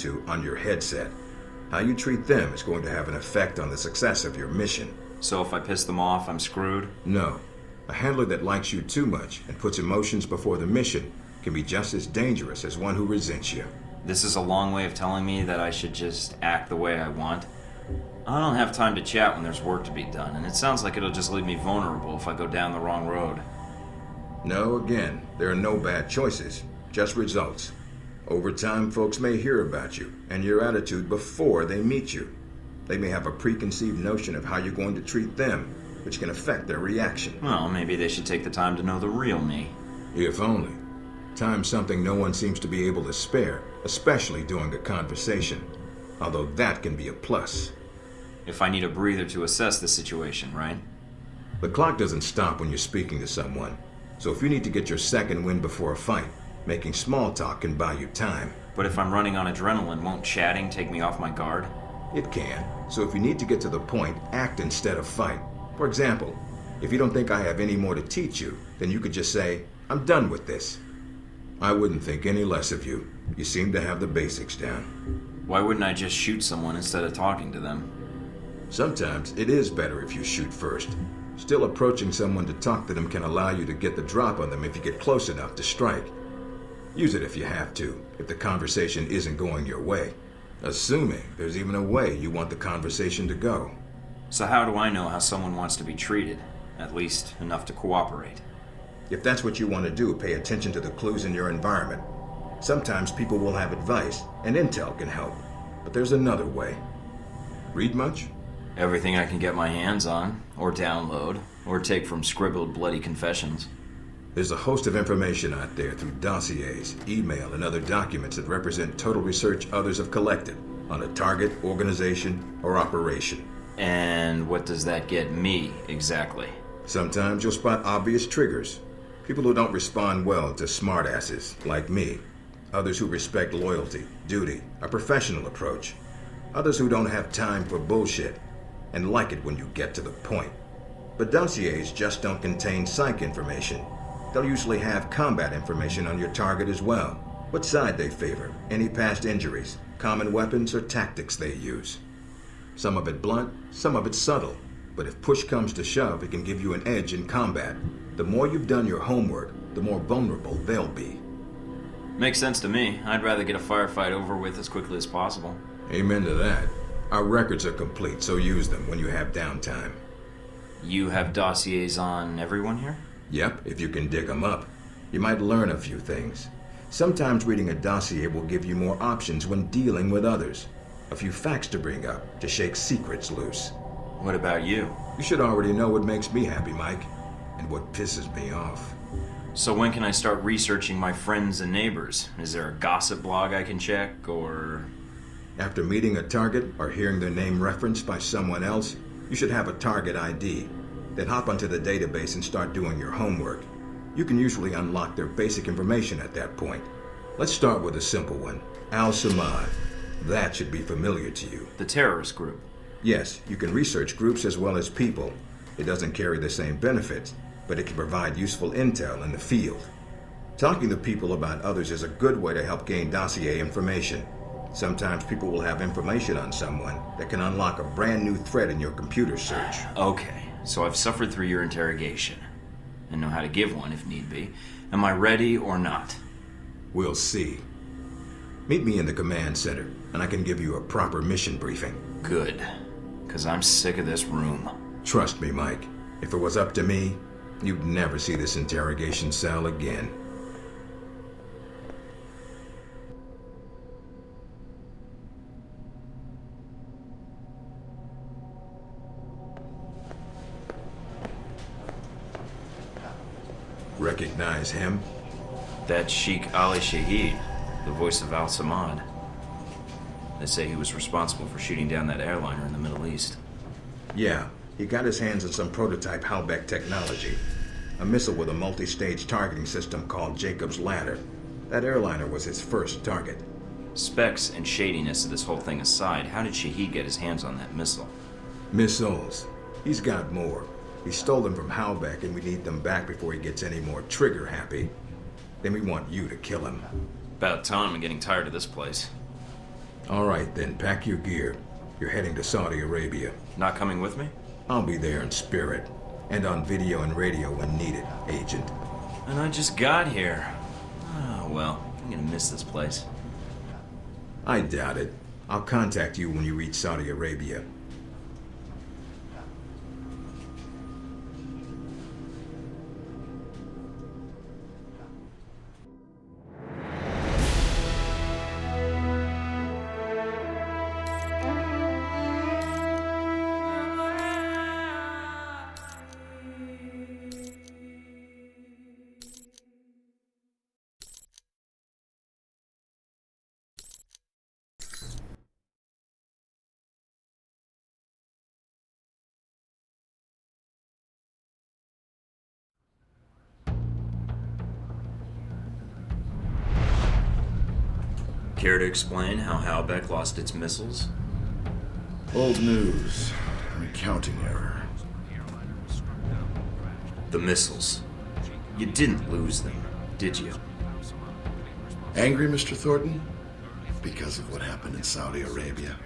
to on your headset. How you treat them is going to have an effect on the success of your mission. So if I piss them off, I'm screwed? No. A handler that likes you too much and puts emotions before the mission can be just as dangerous as one who resents you. This is a long way of telling me that I should just act the way I want. I don't have time to chat when there's work to be done, and it sounds like it'll just leave me vulnerable if I go down the wrong road. No, again, there are no bad choices, just results. Over time, folks may hear about you and your attitude before they meet you. They may have a preconceived notion of how you're going to treat them, which can affect their reaction. Well, maybe they should take the time to know the real me. If only. Time's something no one seems to be able to spare, especially during a conversation. Although that can be a plus. If I need a breather to assess the situation, right? The clock doesn't stop when you're speaking to someone. So if you need to get your second win before a fight, making small talk can buy you time. But if I'm running on adrenaline, won't chatting take me off my guard? It can. So if you need to get to the point, act instead of fight. For example, if you don't think I have any more to teach you, then you could just say, I'm done with this. I wouldn't think any less of you. You seem to have the basics down. Why wouldn't I just shoot someone instead of talking to them? Sometimes it is better if you shoot first. Still, approaching someone to talk to them can allow you to get the drop on them if you get close enough to strike. Use it if you have to, if the conversation isn't going your way. Assuming there's even a way you want the conversation to go. So how do I know how someone wants to be treated? At least enough to cooperate. If that's what you want to do, pay attention to the clues in your environment. Sometimes people will have advice, and intel can help. But there's another way. Read much? Everything I can get my hands on, or download, or take from scribbled bloody confessions. There's a host of information out there through dossiers, email, and other documents that represent total research others have collected on a target, organization, or operation. And what does that get me, exactly? Sometimes you'll spot obvious triggers. People who don't respond well to smartasses, like me. Others who respect loyalty, duty, a professional approach. Others who don't have time for bullshit, and like it when you get to the point. But dossiers just don't contain psych information. They'll usually have combat information on your target as well. What side they favor, any past injuries, common weapons or tactics they use. Some of it blunt, some of it subtle. But if push comes to shove, it can give you an edge in combat. The more you've done your homework, the more vulnerable they'll be. Makes sense to me. I'd rather get a firefight over with as quickly as possible. Amen to that. Our records are complete, so use them when you have downtime. You have dossiers on everyone here? Yep, if you can dig them up. You might learn a few things. Sometimes reading a dossier will give you more options when dealing with others. A few facts to bring up, to shake secrets loose. What about you? You should already know what makes me happy, Mike, and what pisses me off. So when can I start researching my friends and neighbors? Is there a gossip blog I can check, or... After meeting a target or hearing their name referenced by someone else, you should have a target ID. Then hop onto the database and start doing your homework. You can usually unlock their basic information at that point. Let's start with a simple one. Al-Samad. That should be familiar to you. The terrorist group? Yes, you can research groups as well as people. It doesn't carry the same benefits, but it can provide useful intel in the field. Talking to people about others is a good way to help gain dossier information. Sometimes people will have information on someone that can unlock a brand new thread in your computer search. Okay, so I've suffered through your interrogation and know how to give one if need be. Am I ready or not? We'll see. Meet me in the command center, and I can give you a proper mission briefing. Good, because I'm sick of this room. Trust me, Mike. If it was up to me, you'd never see this interrogation cell again. Recognize him? That's Sheikh Ali Shahid, the voice of Al-Samad. They say he was responsible for shooting down that airliner in the Middle East. Yeah, he got his hands on some prototype Halbeck technology. A missile with a multi-stage targeting system called Jacob's Ladder. That airliner was his first target. Specs and shadiness of this whole thing aside, how did Shahid get his hands on that missile? Missiles. He's got more. He stole them from Halbeck, and we need them back before he gets any more trigger-happy. Then we want you to kill him. About time. I'm getting tired of this place. right, then pack your gear. You're heading to Saudi Arabia. Not coming with me? I'll be there in spirit, and on video and radio when needed, Agent. And I just got here. Oh, well, I'm gonna miss this place. I doubt it. I'll contact you when you reach Saudi Arabia. Care to explain how Halbeck lost its missiles? Old news. Recounting error. The missiles. You didn't lose them, did you? Angry, Mr. Thornton? Because of what happened in Saudi Arabia?